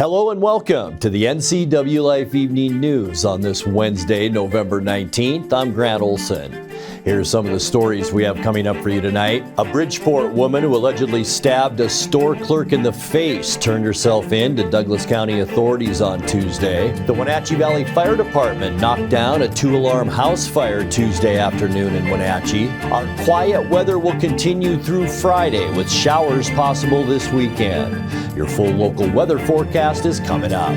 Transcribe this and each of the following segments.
Hello and welcome to the NCWLIFE Evening News on this Wednesday, November 19th. I'm Grant Olson. Here's some of the stories we have coming up for you tonight. A Bridgeport woman who allegedly stabbed a store clerk in the face turned herself in to Douglas County authorities on Tuesday. The Wenatchee Valley Fire Department knocked down a 2-alarm house fire Tuesday afternoon in Wenatchee. Our quiet weather will continue through Friday with showers possible this weekend. Your full local weather forecast is coming up.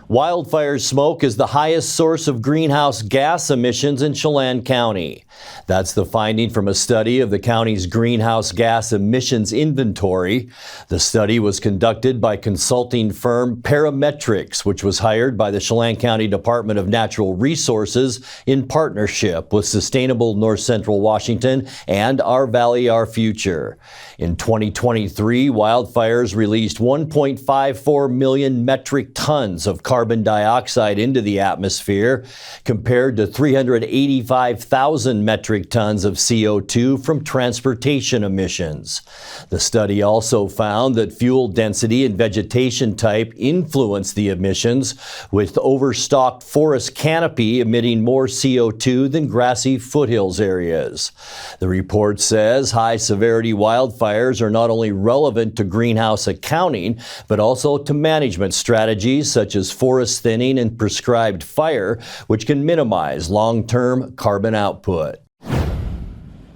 Wildfire smoke is the highest source of greenhouse gas emissions in Chelan County. That's the finding from a study of the county's greenhouse gas emissions inventory. The study was conducted by consulting firm Parametrics, which was hired by the Chelan County Department of Natural Resources in partnership with Sustainable North Central Washington and Our Valley, Our Future. In 2023, wildfires released 1.54 million metric tons of carbon dioxide into the atmosphere, compared to 385,000 metric tons of CO2 from transportation emissions. The study also found that fuel density and vegetation type influence the emissions, with overstocked forest canopy emitting more CO2 than grassy foothills areas. The report says high-severity wildfires are not only relevant to greenhouse accounting, but also to management strategies such as forest thinning and prescribed fire, which can minimize long-term carbon output.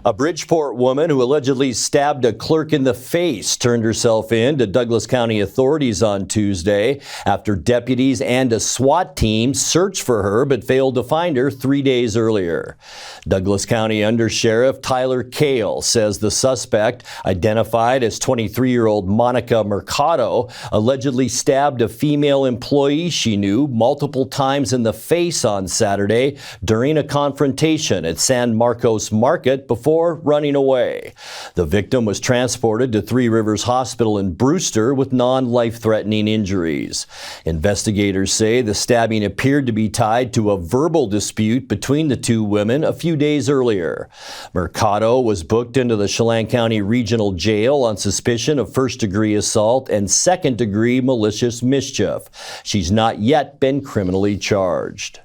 A Bridgeport woman who allegedly stabbed a clerk in the face turned herself in to Douglas County authorities on Tuesday after deputies and a SWAT team searched for her but failed to find her 3 days earlier. Douglas County Undersheriff Tyler Kale says the suspect, identified as 23-year-old Monica Mercado, allegedly stabbed a female employee she knew multiple times in the face on Saturday during a confrontation at San Marcos Market before running away. The victim was transported to Three Rivers Hospital in Brewster with non-life-threatening injuries. Investigators say the stabbing appeared to be tied to a verbal dispute between the two women a few days earlier. Mercado was booked into the Chelan County Regional Jail on suspicion of first-degree assault and second-degree malicious mischief. She's not yet been criminally charged.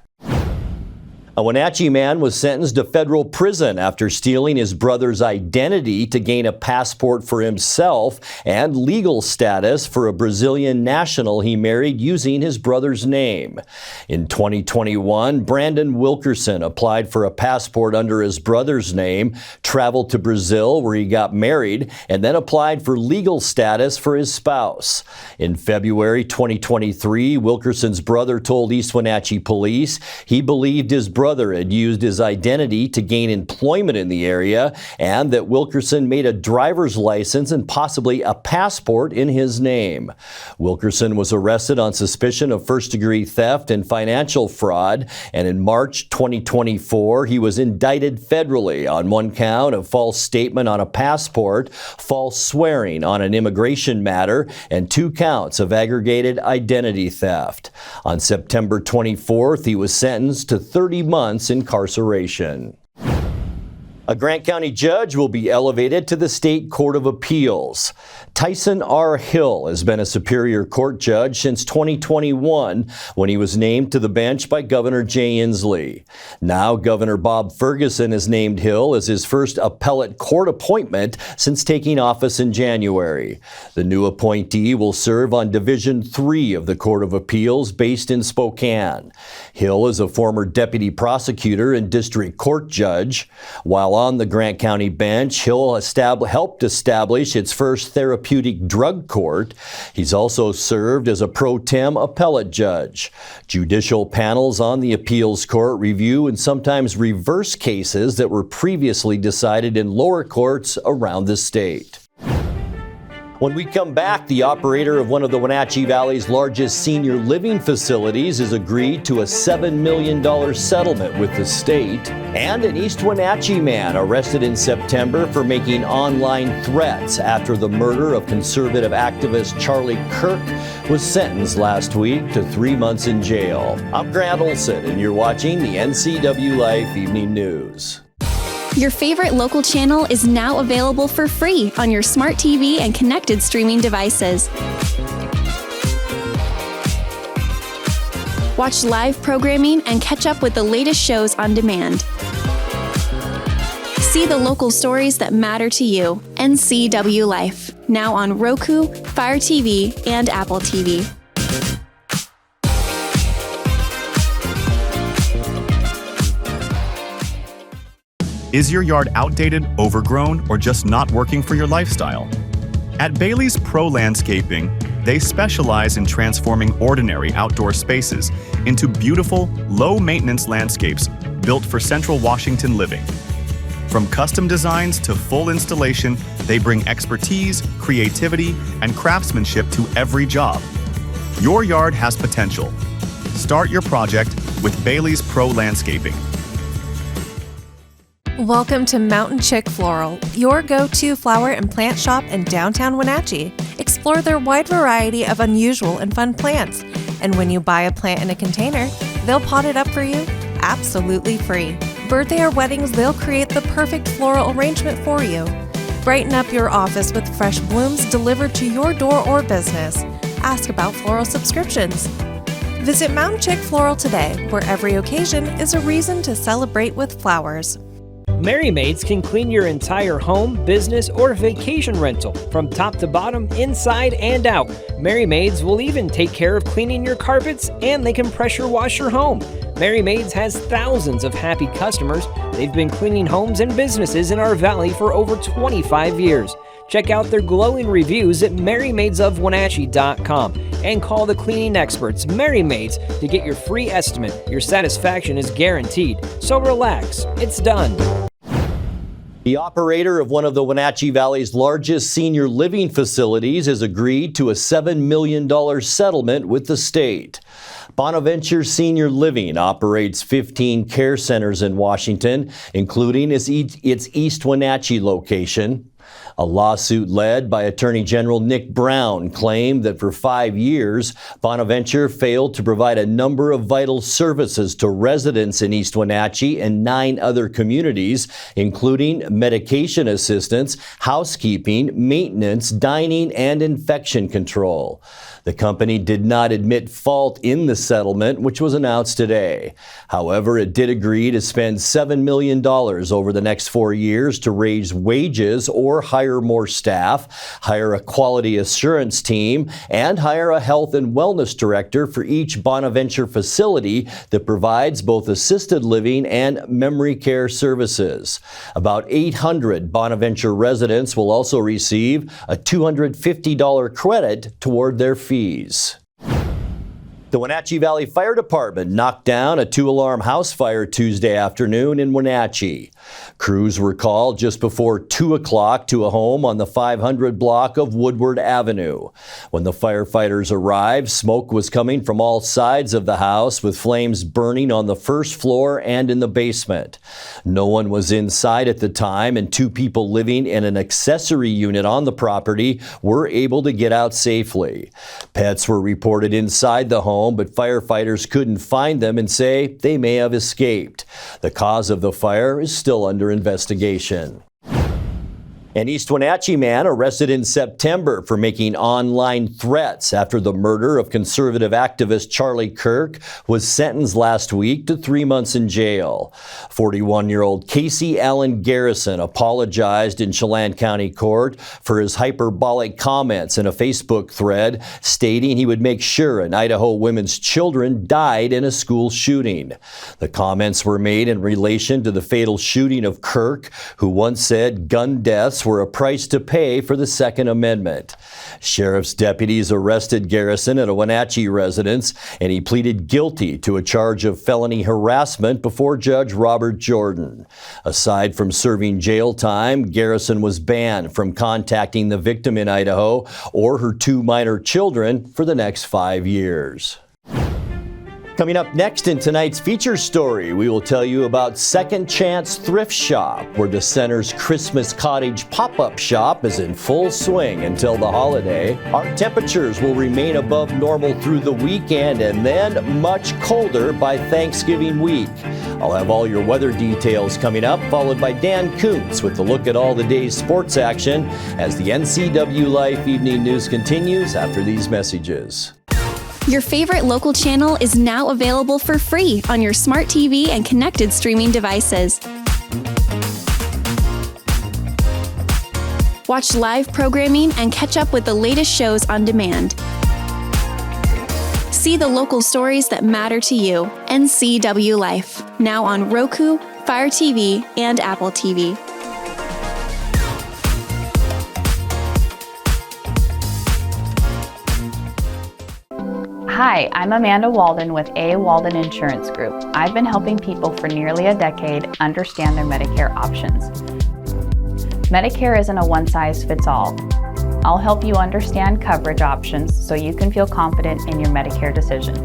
A Wenatchee man was sentenced to federal prison after stealing his brother's identity to gain a passport for himself and legal status for a Brazilian national he married using his brother's name. In 2021, Brandon Wilkerson applied for a passport under his brother's name, traveled to Brazil where he got married, and then applied for legal status for his spouse. In February 2023, Wilkerson's brother told East Wenatchee police he believed his brother had used his identity to gain employment in the area and that Wilkerson made a driver's license and possibly a passport in his name. Wilkerson was arrested on suspicion of first-degree theft and financial fraud, and in March 2024, he was indicted federally on one count of false statement on a passport, false swearing on an immigration matter, and 2 counts of aggregated identity theft. On September 24th, he was sentenced to 30 months incarceration. A Grant County judge will be elevated to the State Court of Appeals. Tyson R. Hill has been a Superior Court judge since 2021 when he was named to the bench by Governor Jay Inslee. Now Governor Bob Ferguson has named Hill as his first appellate court appointment since taking office in January. The new appointee will serve on Division III of the Court of Appeals based in Spokane. Hill is a former deputy prosecutor and district court judge. While on the Grant County bench, Hill helped establish its first therapeutic drug court. He's also served as a pro tem appellate judge. Judicial panels on the appeals court review and sometimes reverse cases that were previously decided in lower courts around the state. When we come back, the operator of one of the Wenatchee Valley's largest senior living facilities has agreed to a $7 million settlement with the state. And an East Wenatchee man arrested in September for making online threats after the murder of conservative activist Charlie Kirk was sentenced last week to 3 months in jail. I'm Grant Olson, and you're watching the NCWLIFE Evening News. Your favorite local channel is now available for free on your smart TV and connected streaming devices. Watch live programming and catch up with the latest shows on demand. See the local stories that matter to you. NCWLIFE, now on Roku, Fire TV, and Apple TV. Is your yard outdated, overgrown, or just not working for your lifestyle? At Bailey's Pro Landscaping, they specialize in transforming ordinary outdoor spaces into beautiful, low-maintenance landscapes built for Central Washington living. From custom designs to full installation, they bring expertise, creativity, and craftsmanship to every job. Your yard has potential. Start your project with Bailey's Pro Landscaping. Welcome to Mountain Chick Floral, your go-to flower and plant shop in downtown Wenatchee. Explore their wide variety of unusual and fun plants. And when you buy a plant in a container, they'll pot it up for you absolutely free. Birthday or weddings, they'll create the perfect floral arrangement for you. Brighten up your office with fresh blooms delivered to your door or business. Ask about floral subscriptions. Visit Mountain Chick Floral today, where every occasion is a reason to celebrate with flowers. Merry Maids can clean your entire home, business, or vacation rental from top to bottom, inside and out. Merry Maids will even take care of cleaning your carpets, and they can pressure wash your home. Merry Maids has thousands of happy customers. They've been cleaning homes and businesses in our valley for over 25 years. Check out their glowing reviews at merrymaidesofwenatchee.com and call the cleaning experts, Merry Maids, to get your free estimate. Your satisfaction is guaranteed. So relax, it's done. The operator of one of the Wenatchee Valley's largest senior living facilities has agreed to a $7 million settlement with the state. Bonaventure Senior Living operates 15 care centers in Washington, including its East Wenatchee location. A lawsuit led by Attorney General Nick Brown claimed that for 5 years, Bonaventure failed to provide a number of vital services to residents in East Wenatchee and 9 other communities, including medication assistance, housekeeping, maintenance, dining, and infection control. The company did not admit fault in the settlement, which was announced today. However, it did agree to spend $7 million over the next 4 years to raise wages or hire more staff, hire a quality assurance team, and hire a health and wellness director for each Bonaventure facility that provides both assisted living and memory care services. About 800 Bonaventure residents will also receive a $250 credit toward their fees. The Wenatchee Valley Fire Department knocked down a 2-alarm house fire Tuesday afternoon in Wenatchee. Crews were called just before 2 o'clock to a home on the 500 block of Woodward Avenue. When the firefighters arrived, smoke was coming from all sides of the house, with flames burning on the first floor and in the basement. No one was inside at the time, and 2 people living in an accessory unit on the property were able to get out safely. Pets were reported inside the home, but firefighters couldn't find them and say they may have escaped. The cause of the fire is still under investigation. An East Wenatchee man arrested in September for making online threats after the murder of conservative activist Charlie Kirk was sentenced last week to 3 months in jail. 41-year-old Casey Allen Garrison apologized in Chelan County Court for his hyperbolic comments in a Facebook thread, stating he would make sure an Idaho women's children died in a school shooting. The comments were made in relation to the fatal shooting of Kirk, who once said gun deaths were a price to pay for the Second Amendment. Sheriff's deputies arrested Garrison at a Wenatchee residence, and he pleaded guilty to a charge of felony harassment before Judge Robert Jordan. Aside from serving jail time, Garrison was banned from contacting the victim in Idaho or her 2 minor children for the next 5 years. Coming up next in tonight's feature story, we will tell you about Second Chance Thrift Shop, where the center's Christmas cottage pop-up shop is in full swing until the holiday. Our temperatures will remain above normal through the weekend and then much colder by Thanksgiving week. I'll have all your weather details coming up, followed by Dan Kuntz with a look at all the day's sports action as the NCWLIFE Evening News continues after these messages. Your favorite local channel is now available for free on your smart TV and connected streaming devices. Watch live programming and catch up with the latest shows on demand. See the local stories that matter to you. NCWLIFE, now on Roku, Fire TV, and Apple TV. Hi, I'm Amanda Walden with A. Walden Insurance Group. I've been helping people for nearly a decade understand their Medicare options. Medicare isn't a one-size-fits-all. I'll help you understand coverage options so you can feel confident in your Medicare decision.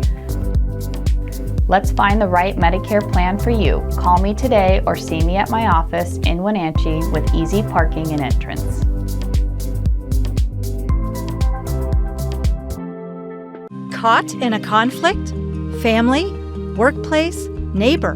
Let's find the right Medicare plan for you. Call me today or see me at my office in Wenatchee with easy parking and entrance. Caught in a conflict? Family? Workplace? Neighbor?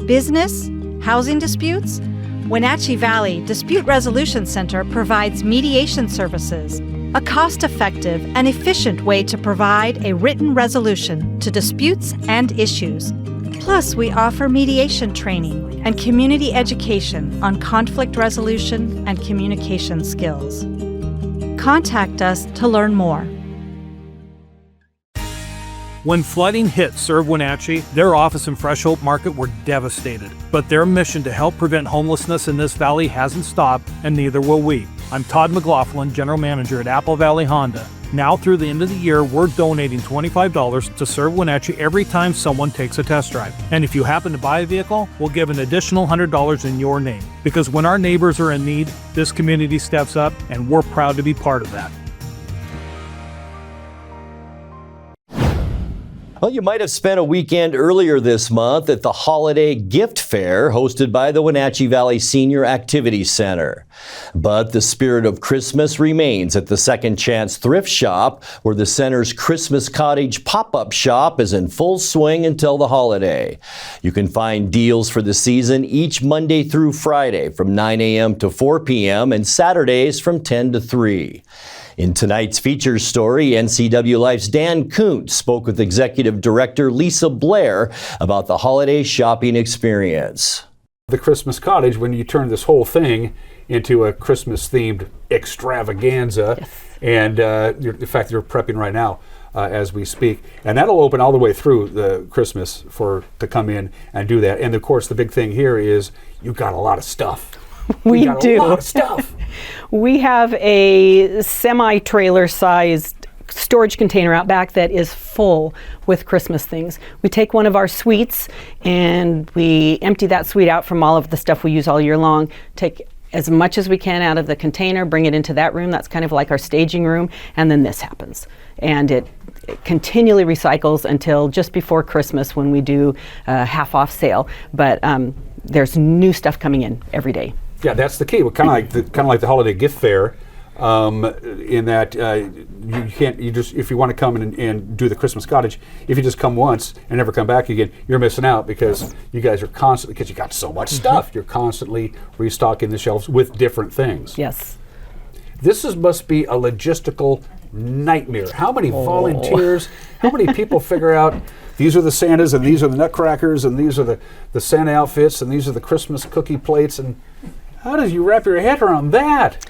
Business? Housing disputes? Wenatchee Valley Dispute Resolution Center provides mediation services, a cost-effective and efficient way to provide a written resolution to disputes and issues. Plus, we offer mediation training and community education on conflict resolution and communication skills. Contact us to learn more. When flooding hit Serve Wenatchee, their office in Fresh Hope Market were devastated. But their mission to help prevent homelessness in this valley hasn't stopped, and neither will we. I'm Todd McLaughlin, General Manager at Apple Valley Honda. Now through the end of the year, we're donating $25 to Serve Wenatchee every time someone takes a test drive. And if you happen to buy a vehicle, we'll give an additional $100 in your name. Because when our neighbors are in need, this community steps up, and we're proud to be part of that. Well, you might have spent a weekend earlier this month at the Holiday Gift Fair hosted by the Wenatchee Valley Senior Activity Center. But the spirit of Christmas remains at the Second Chance Thrift Shop, where the center's Christmas cottage pop-up shop is in full swing until the holiday. You can find deals for the season each Monday through Friday from 9 a.m. to 4 p.m. and Saturdays from 10 to 3. In tonight's features story, NCWLIFE's Dan Kuntz spoke with Executive Director Lisa Blair about the holiday shopping experience. The Christmas cottage, when you turn this whole thing into a Christmas-themed extravaganza, yes. And in fact, you're prepping right now as we speak, and that'll open all the way through the Christmas to come in and do that. And of course, the big thing here is you've got a lot of stuff. We do. A lot of stuff. We have a semi-trailer sized storage container out back that is full with Christmas things. We take one of our suites and we empty that suite out from all of the stuff we use all year long, take as much as we can out of the container, bring it into that room. That's kind of like our staging room, and then this happens. And it continually recycles until just before Christmas when we do a half-off sale. But there's new stuff coming in every day. Yeah, that's the key. Kind of like the holiday gift fair, in that if you want to come and do the Christmas cottage, if you just come once and never come back again, you're missing out because you guys are constantly, because you got so much stuff, you're constantly restocking the shelves with different things. Yes. This must be a logistical nightmare. How many volunteers, how many people figure out these are the Santas and these are the Nutcrackers and these are the Santa outfits and these are the Christmas cookie plates, and how did you wrap your head around that?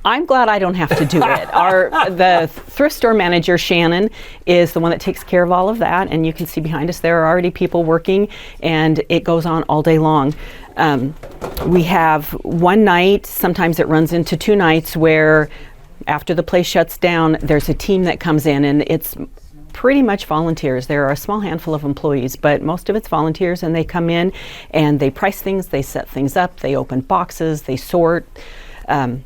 I'm glad I don't have to do it. The thrift store manager, Shannon, is the one that takes care of all of that, and you can see behind us there are already people working, and it goes on all day long. We have one night, sometimes it runs into 2 nights, where after the place shuts down, there's a team that comes in, and it's pretty much volunteers. There are a small handful of employees, but most of it's volunteers, and they come in and they price things, they set things up, they open boxes, they sort. They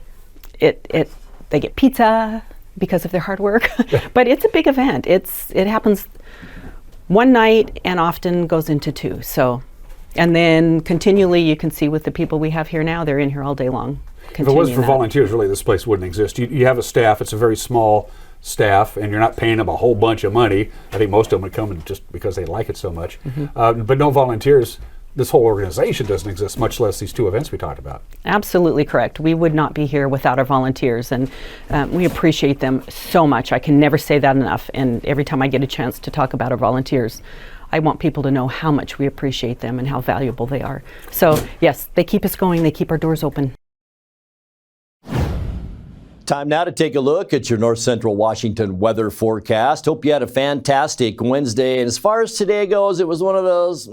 get pizza because of their hard work. But it's a big event. It happens one night and often goes into two. So, and then continually, you can see with the people we have here now, they're in here all day long. If it wasn't for that. volunteers, really, this place wouldn't exist. You have a staff. It's a very small staff, and you're not paying them a whole bunch of money. I think most of them would come in just because they like it so much. But no volunteers, this whole organization doesn't exist, much less these two events we talked about. Absolutely correct. We would not be here without our volunteers, and we appreciate them so much. I can never say that enough, and every time I get a chance to talk about our volunteers, I want people to know how much we appreciate them and how valuable they are. So yes, they keep us going, they keep our doors open. Time now to take a look at your North Central Washington weather forecast. Hope you had a fantastic Wednesday. And as far as today goes, it was one of those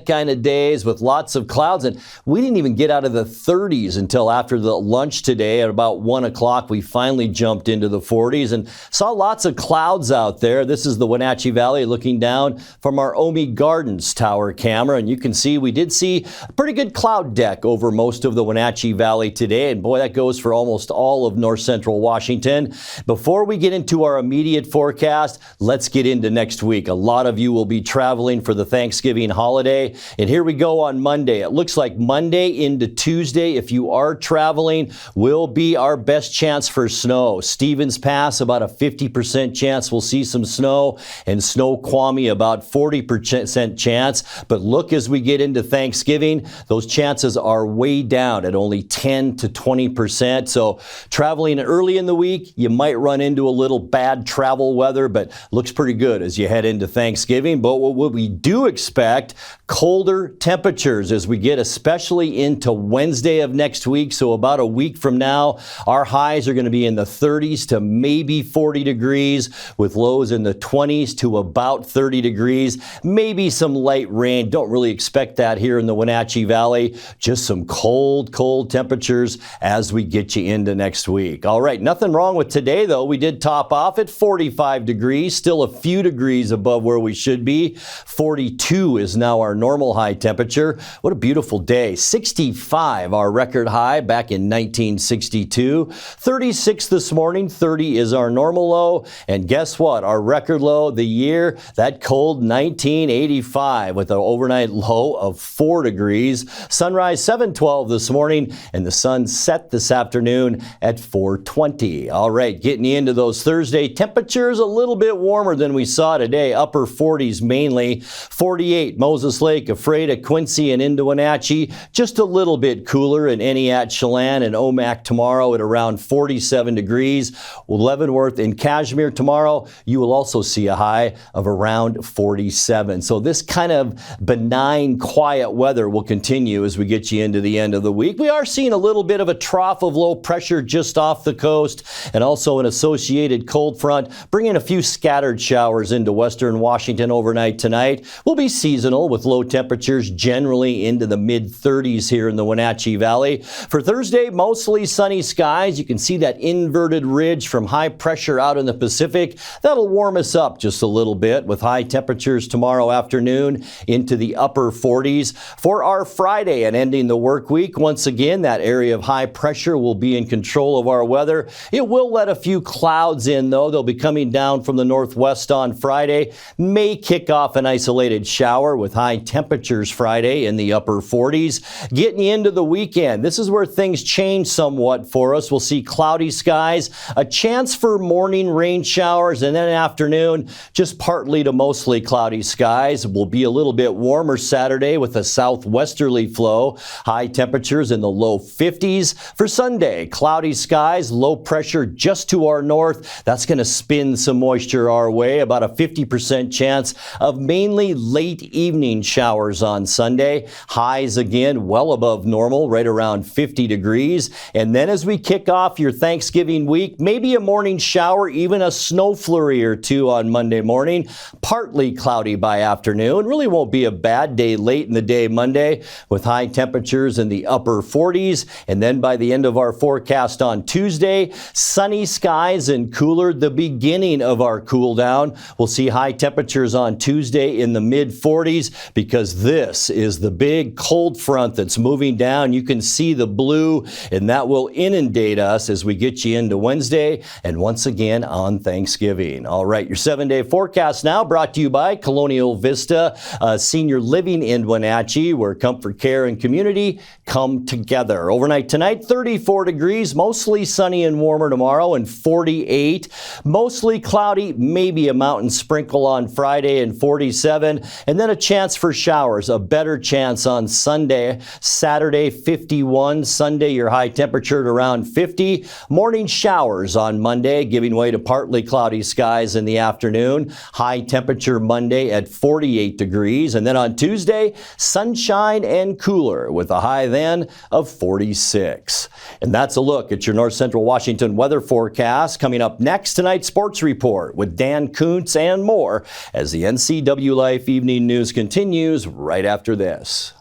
kind of days with lots of clouds. And we didn't even get out of the 30s until after the lunch today at about 1 o'clock. We finally jumped into the 40s and saw lots of clouds out there. This is the Wenatchee Valley looking down from our Omi Gardens tower camera. And you can see we did see a pretty good cloud deck over most of the Wenatchee Valley today. And boy, that goes for almost all of North Central Washington. Before we get into our immediate forecast, let's get into next week. A lot of you will be traveling for the Thanksgiving holiday. And here we go on Monday. It looks like Monday into Tuesday, if you are traveling, will be our best chance for snow. Stevens Pass, about a 50% chance we'll see some snow, and Snoqualmie, about 40% chance. But look, as we get into Thanksgiving, those chances are way down at only 10 to 20%. So traveling early in the week, you might run into a little bad travel weather, but looks pretty good as you head into Thanksgiving. But what we do expect, colder temperatures as we get especially into Wednesday of next week. So about a week from now, our highs are going to be in the 30s to maybe 40 degrees with lows in the 20s to about 30 degrees. Maybe some light rain. Don't really expect that here in the Wenatchee Valley. Just some cold temperatures as we get you into next week. All right, nothing wrong with today, though. We did top off at 45 degrees, still a few degrees above where we should be. 42 is now our normal high temperature. What a beautiful day. 65, our record high back in 1962. 36 this morning, 30 is our normal low. And guess what? Our record low of the year, that cold 1985 with an overnight low of 4 degrees. Sunrise 7:12 this morning, and the sun set this afternoon at 4:20. All right, getting you into those Thursday temperatures, a little bit warmer than we saw today, upper 40s mainly. 48, Moses Lake, Ephrata, Quincy, and into Wenatchee. Just a little bit cooler in Eniat, Chelan, and Omak tomorrow at around 47 degrees. Leavenworth and Cashmere tomorrow, you will also see a high of around 47. So this kind of benign, quiet weather will continue as we get you into the end of the week. We are seeing a little bit of a trough of low pressure just off the coast, and also an associated cold front bringing a few scattered showers into western Washington overnight tonight. Will be seasonal with low temperatures generally into the mid-30s here in the Wenatchee Valley. For Thursday, mostly sunny skies. You can see that inverted ridge from high pressure out in the Pacific. That'll warm us up just a little bit with high temperatures tomorrow afternoon into the upper 40s. For our Friday and ending the work week, once again, that area of high pressure will be in control of our weather. It will let a few clouds in, though. They'll be coming down from the northwest on Friday. May kick off an isolated shower with high temperatures Friday in the upper 40s. Getting you into the weekend, this is where things change somewhat for us. We'll see cloudy skies, a chance for morning rain showers, and then afternoon, just partly to mostly cloudy skies. Will be a little bit warmer Saturday with a southwesterly flow. High temperatures in the low 50s. For Sunday, cloudy skies, low pressure just to our north. That's going to spin some moisture our way. About a 50% chance of mainly late evening showers on Sunday. Highs again well above normal, right around 50 degrees. And then as we kick off your Thanksgiving week, maybe a morning shower, even a snow flurry or two on Monday morning. Partly cloudy by afternoon. Really won't be a bad day late in the day Monday with high temperatures in the upper 40s. And then by the end of our forecast on Tuesday, Tuesday, sunny skies and cooler, the beginning of our cool down. We'll see high temperatures on Tuesday in the mid-40s because this is the big cold front that's moving down. You can see the blue, and that will inundate us as we get you into Wednesday and once again on Thanksgiving. All right, your 7-day forecast now brought to you by Colonial Vista Senior Living in Wenatchee, where comfort, care, and community come together. Overnight tonight, 34 degrees, mostly sunny and warmer tomorrow, and 48. Mostly cloudy, maybe a mountain sprinkle on Friday, and 47. And then a chance for showers, a better chance on Sunday. Saturday, 51. Sunday, your high temperature at around 50. Morning showers on Monday, giving way to partly cloudy skies in the afternoon. High temperature Monday at 48 degrees. And then on Tuesday, sunshine and cooler with a high then of 46. And that's a look at your North Central Washington weather forecast. Coming up next, tonight's sports report with Dan Kuntz and more as the NCWLIFE Evening News continues right after this.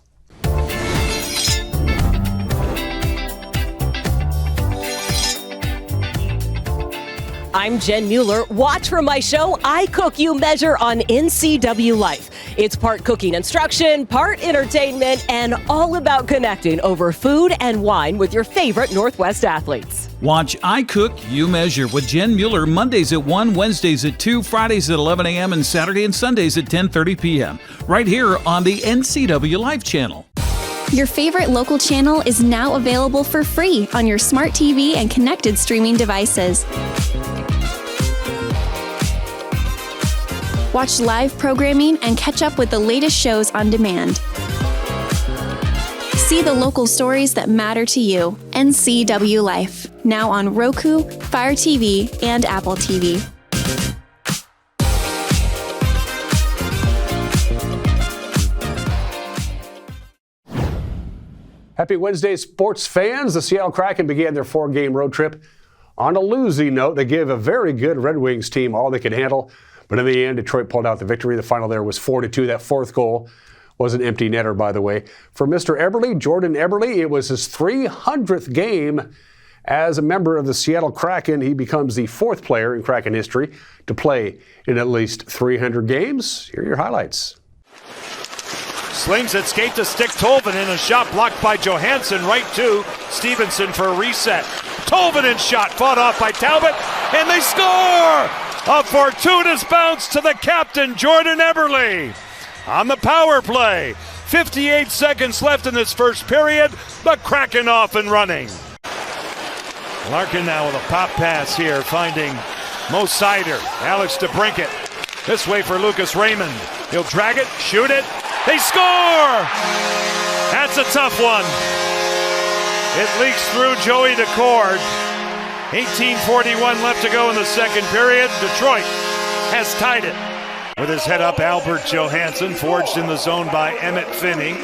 I'm Jen Mueller. Watch for my show, I Cook, You Measure on NCWLIFE. It's part cooking instruction, part entertainment, and all about connecting over food and wine with your favorite Northwest athletes. Watch I Cook, You Measure with Jen Mueller Mondays at 1, Wednesdays at 2, Fridays at 11 a.m., and Saturday and Sundays at 10:30 p.m. right here on the NCWLIFE channel. Your favorite local channel is now available for free on your smart TV and connected streaming devices. Watch live programming and catch up with the latest shows on demand. See the local stories that matter to you. NCWLIFE, now on Roku, Fire TV, and Apple TV. Happy Wednesday, sports fans. The Seattle Kraken began their 4-game road trip on a losing note. They gave a very good Red Wings team all they could handle. But in the end, Detroit pulled out the victory. The final there was 4-2. That fourth goal was an empty netter, by the way. For Mr. Eberle, Jordan Eberle, it was his 300th game as a member of the Seattle Kraken. He becomes the 4th player in Kraken history to play in at least 300 games. Here are your highlights. Slings it, skate to stick Tolvanen, a shot blocked by Johansson, right to Stevenson for a reset. Tolvanen's shot fought off by Talbot, and they score! A fortuitous bounce to the captain, Jordan Eberle. On the power play, 58 seconds left in this first period, the Kraken off and running. Larkin now with a pop pass here, finding Mo Sider, Alex DeBrincat. This way for Lucas Raymond. He'll drag it, shoot it, they score! That's a tough one. It leaks through Joey Decord. 18:41 left to go in the second period. Detroit has tied it. With his head up, Albert Johansson, forged in the zone by Emmett Finney.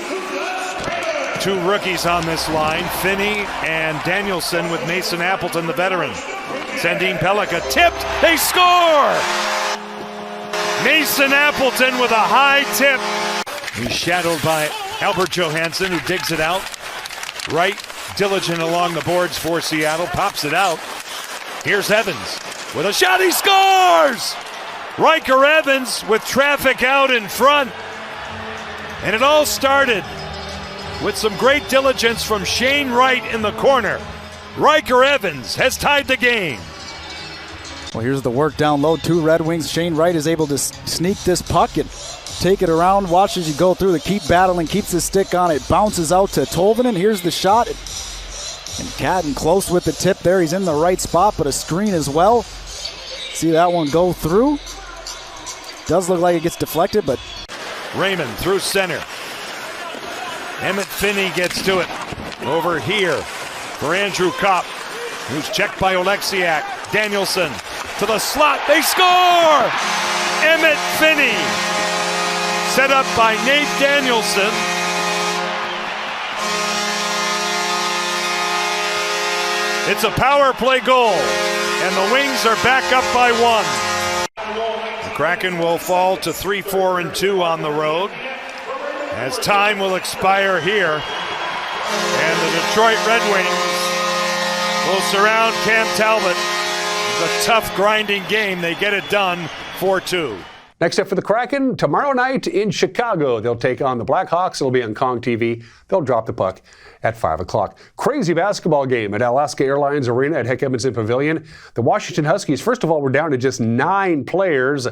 2 rookies on this line, Finney and Danielson, with Mason Appleton, the veteran. Sandin Pellica tipped, they score! Mason Appleton with a high tip. He's shadowed by Albert Johansson, who digs it out. Right, diligent along the boards for Seattle, pops it out. Here's Evans with a shot, he scores! Riker Evans with traffic out in front. And it all started with some great diligence from Shane Wright in the corner. Riker Evans has tied the game. Well, here's the work down low. 2 Red Wings. Shane Wright is able to sneak this puck and take it around. Watch as you go through. Keep battling, keeps the stick on it. Bounces out to Tolvanen. Here's the shot. And Cadden close with the tip there. He's in the right spot, but a screen as well. See that one go through. Does look like it gets deflected, but... Raymond through center. Emmett Finney gets to it. Over here for Andrew Kopp, who's checked by Oleksiak. Danielson to the slot. They score! Emmett Finney. Set up by Nate Danielson. It's a power play goal, and the Wings are back up by 1. The Kraken will fall to 3-4-2 on the road as time will expire here. And the Detroit Red Wings will surround Cam Talbot. It's a tough, grinding game. They get it done 4-2. Next up for the Kraken, tomorrow night in Chicago. They'll take on the Blackhawks. It'll be on Kong TV. They'll drop the puck at 5 o'clock. Crazy basketball game at Alaska Airlines Arena at Heck Edmondson Pavilion. The Washington Huskies, first of all, were down to just 9 players.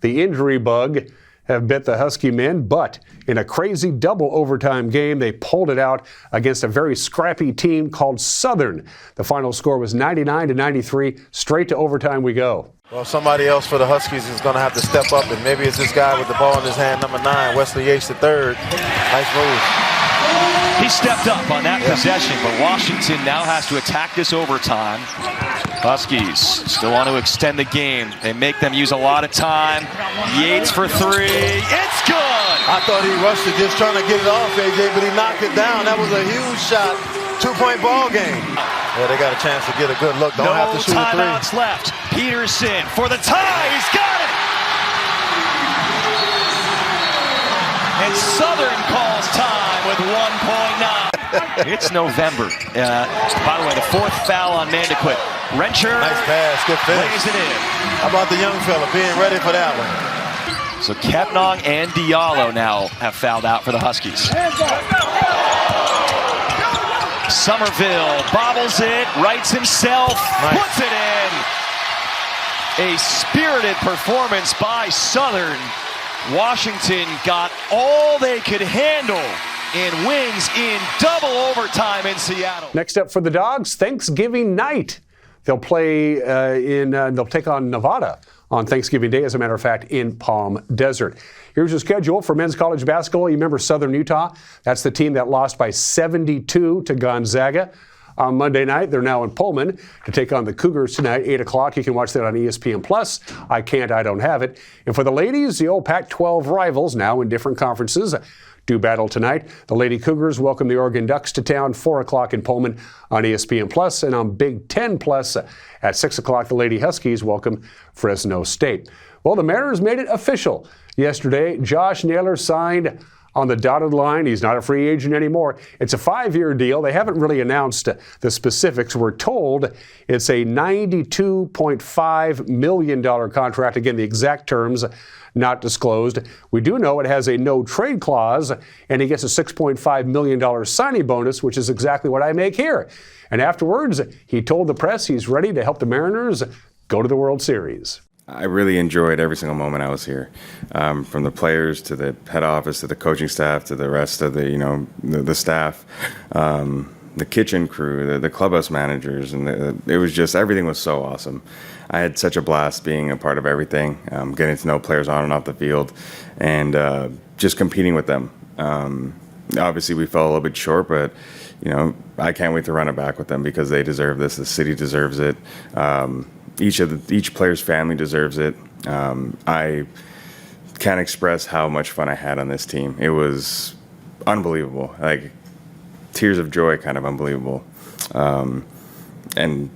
The injury bug have bit the Husky men, but in a crazy double overtime game, they pulled it out against a very scrappy team called Southern. The final score was 99-93. Straight to overtime we go. Well, somebody else for the Huskies is going to have to step up, and maybe it's this guy with the ball in his hand, number 9, Wesley Yates III. Nice move. He stepped up on that possession, but Washington now has to attack this overtime. Huskies still want to extend the game. They make them use a lot of time. Yates for 3. It's good! I thought he rushed it just trying to get it off, AJ, but he knocked it down. That was a huge shot. 2-point ball game. Yeah, they got a chance to get a good look. Don't have to shoot a 3. No timeouts left. Peterson for the tie. He's got it! And Southern calls time with 1.9. It's November. By the way, the 4th foul on Mandequit. Rencher. Nice pass. Good finish. Lays it in. How about the young fella being ready for that one? So Kepnong and Diallo now have fouled out for the Huskies. Somerville bobbles it, rights himself, puts it in. A spirited performance by Southern. Washington got all they could handle and wins in double overtime in Seattle. Next up for the Dogs, Thanksgiving night. They'll play they'll take on Nevada on Thanksgiving Day, as a matter of fact, in Palm Desert. Here's your schedule for men's college basketball. You remember Southern Utah? That's the team that lost by 72 to Gonzaga. On Monday night, they're now in Pullman to take on the Cougars tonight, 8 o'clock. You can watch that on ESPN+. I don't have it. And for the ladies, the old Pac-12 rivals, now in different conferences, do battle tonight. The Lady Cougars welcome the Oregon Ducks to town, 4 o'clock in Pullman on ESPN+. And on Big Ten Plus at 6 o'clock, the Lady Huskies welcome Fresno State. Well, the Mariners made it official yesterday. Josh Naylor signed on the dotted line. He's not a free agent anymore. It's a 5-year deal. They haven't really announced the specifics. We're told it's a $92.5 million contract. Again, the exact terms not disclosed. We do know it has a no-trade clause, and he gets a $6.5 million signing bonus, which is exactly what I make here. And afterwards, he told the press he's ready to help the Mariners go to the World Series. I really enjoyed every single moment I was here, from the players to the head office to the coaching staff to the rest of the staff, the kitchen crew, the clubhouse managers, and it was just, everything was so awesome. I had such a blast being a part of everything, getting to know players on and off the field, and just competing with them. Obviously, we fell a little bit short, but I can't wait to run it back with them because they deserve this. The city deserves it. Each player's family deserves it. I can't express how much fun I had on this team. It was unbelievable, like tears of joy, kind of unbelievable. And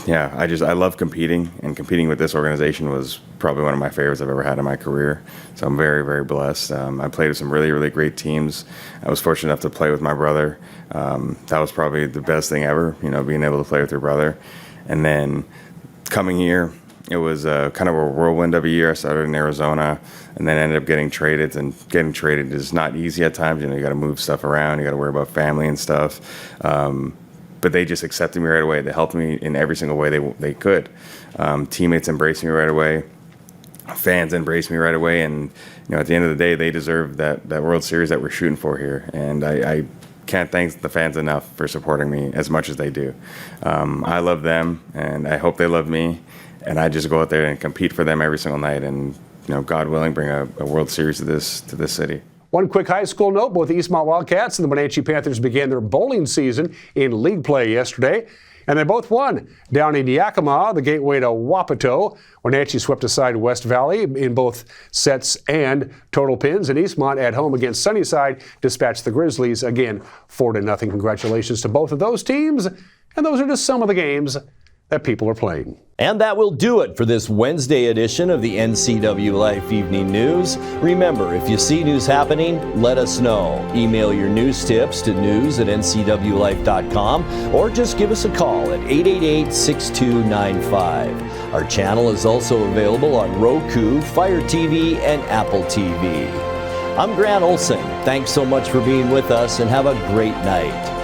yeah, I love competing, and competing with this organization was probably one of my favorites I've ever had in my career. So I'm very, very blessed. I played with some really, really great teams. I was fortunate enough to play with my brother. That was probably the best thing ever, being able to play with your brother. And then coming here, it was kind of a whirlwind of a year. I started in Arizona and then ended up getting traded. And getting traded is not easy at times. You got to move stuff around. You got to worry about family and stuff. But they just accepted me right away. They helped me in every single way they could. Teammates embraced me right away. Fans embraced me right away. And at the end of the day, they deserve that World Series that we're shooting for here. And I can't thank the fans enough for supporting me as much as they do. I love them, and I hope they love me. And I just go out there and compete for them every single night, and God willing, bring a World Series to this city. One quick high school note: both the Eastmont Wildcats and the Wenatchee Panthers began their bowling season in league play yesterday, and they both won. Down in Yakima, the gateway to Wapato, Wenatchee swept aside West Valley in both sets and total pins, and Eastmont at home against Sunnyside dispatched the Grizzlies again 4-0. Congratulations to both of those teams, and those are just some of the games that people are playing. And that will do it for this Wednesday edition of the NCW Life Evening News. Remember, if you see news happening, let us know. Email your news tips to news@ncwlife.com or just give us a call at 888-6295. Our channel is also available on Roku, Fire TV, and Apple TV. I'm Grant Olson. Thanks so much for being with us and have a great night.